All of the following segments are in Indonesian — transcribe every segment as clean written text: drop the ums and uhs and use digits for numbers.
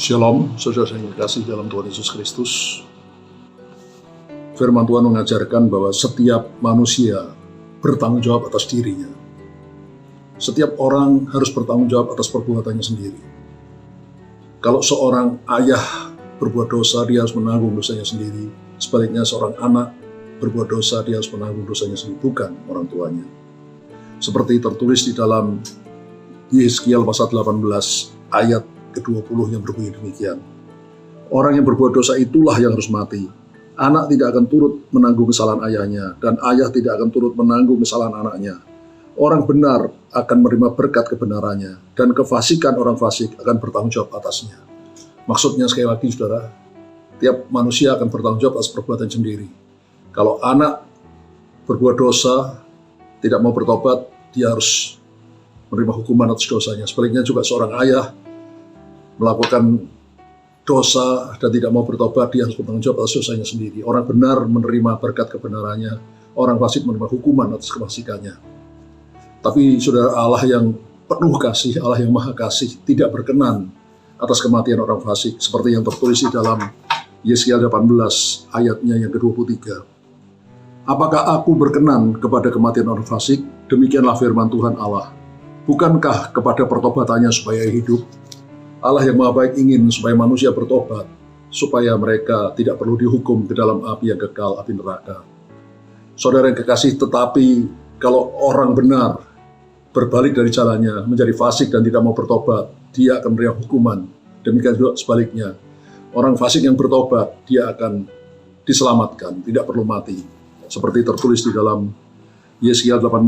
Shalom, saudara yang dikasihi dalam Tuhan Yesus Kristus. Firman Tuhan mengajarkan bahwa setiap manusia bertanggung jawab atas dirinya. Setiap orang harus bertanggung jawab atas perbuatannya sendiri. Kalau seorang ayah berbuat dosa, dia harus menanggung dosanya sendiri. Sebaliknya seorang anak berbuat dosa, dia harus menanggung dosanya sendiri, bukan orang tuanya. Seperti tertulis di dalam Yeskiel pasal 18 ayat ke-20 yang berbunyi demikian. Orang yang berbuat dosa itulah yang harus mati. Anak tidak akan turut menanggung kesalahan ayahnya, dan ayah tidak akan turut menanggung kesalahan anaknya. Orang benar akan menerima berkat kebenarannya, dan kefasikan orang fasik akan bertanggung jawab atasnya. Maksudnya sekali lagi saudara, tiap manusia akan bertanggung jawab atas perbuatan sendiri. Kalau anak berbuat dosa, tidak mau bertobat, dia harus menerima hukuman atas dosanya. Sebaliknya juga seorang ayah melakukan dosa dan tidak mau bertobat, dia harus bertanggung jawab atas dosanya sendiri. Orang benar menerima berkat kebenarannya, orang fasik menerima hukuman atas kefasikannya. Tapi saudara, Allah yang penuh kasih, Allah yang maha kasih, tidak berkenan atas kematian orang fasik, seperti yang tertulis di dalam Yeskiel 18 ayatnya yang ke-23. Apakah aku berkenan kepada kematian orang fasik? Demikianlah firman Tuhan Allah. Bukankah kepada pertobatannya supaya hidup? Allah yang maha baik ingin supaya manusia bertobat, supaya mereka tidak perlu dihukum ke dalam api yang kekal, api neraka. Saudara yang kekasih, tetapi kalau orang benar berbalik dari jalannya, menjadi fasik dan tidak mau bertobat, dia akan menerima hukuman. Demikian juga sebaliknya, orang fasik yang bertobat, dia akan diselamatkan, tidak perlu mati. Seperti tertulis di dalam Yeskiel 18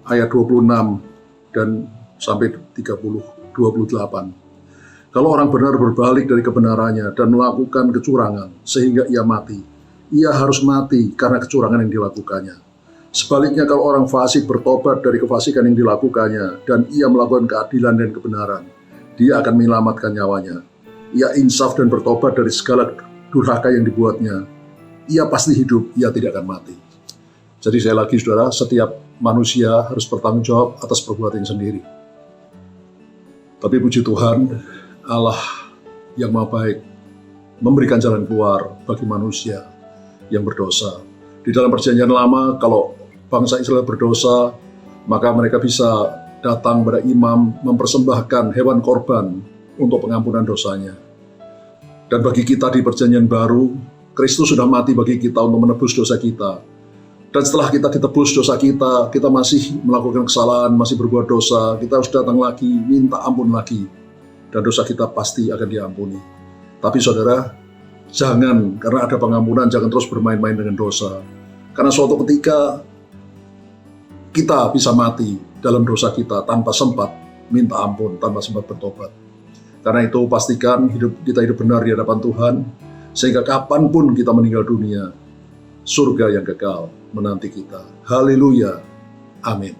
ayat 26 dan sampai 28. Kalau orang benar berbalik dari kebenarannya dan melakukan kecurangan sehingga ia mati, ia harus mati karena kecurangan yang dilakukannya. Sebaliknya kalau orang fasik bertobat dari kefasikan yang dilakukannya dan ia melakukan keadilan dan kebenaran, dia akan menyelamatkan nyawanya. Ia insaf dan bertobat dari segala durhaka yang dibuatnya. Ia pasti hidup, ia tidak akan mati. Jadi saya lagi saudara, setiap manusia harus bertanggung jawab atas perbuatannya sendiri. Tapi puji Tuhan, Allah yang maha baik memberikan jalan keluar bagi manusia yang berdosa. Di dalam perjanjian lama, kalau bangsa Israel berdosa, maka mereka bisa datang pada imam mempersembahkan hewan korban untuk pengampunan dosanya. Dan bagi kita di perjanjian baru, Kristus sudah mati bagi kita untuk menebus dosa kita. Dan setelah kita ditebus dosa kita masih melakukan kesalahan, masih berbuat dosa, kita harus datang lagi, minta ampun lagi. Dan dosa kita pasti akan diampuni. Tapi saudara, jangan, karena ada pengampunan, jangan terus bermain-main dengan dosa. Karena suatu ketika, kita bisa mati dalam dosa kita tanpa sempat minta ampun, tanpa sempat bertobat. Karena itu pastikan kita hidup benar di hadapan Tuhan, sehingga kapanpun kita meninggal dunia, surga yang kekal menanti kita. Haleluya. Amin.